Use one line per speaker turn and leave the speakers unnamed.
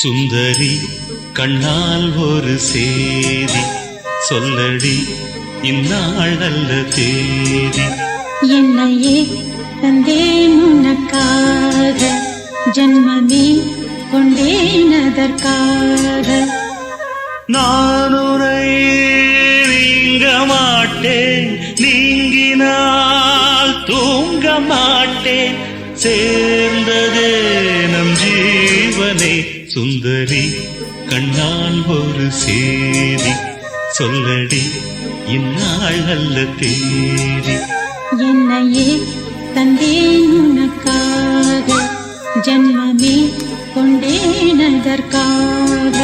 சுந்தரி கண்ணால் ஒரு சேதி சொல்லடி இந்நாள் நல்ல தேதி.
என்னையே தந்தேன் உனக்காக, ஜன்மமே கொண்டேன் அதற்காக.
நான் உரை நீங்க மாட்டேன், நீங்கினால் தூங்க மாட்டேன், சேர்ந்ததே நம் ஜீவனே. சுந்தரி கண்ணால் ஒரு சேதி சொல்லடி இந்நாள் நல்ல தேதி.
என்னையே தந்தேன் உனக்காக, ஜன்மமே கொண்டேன் அதற்காக.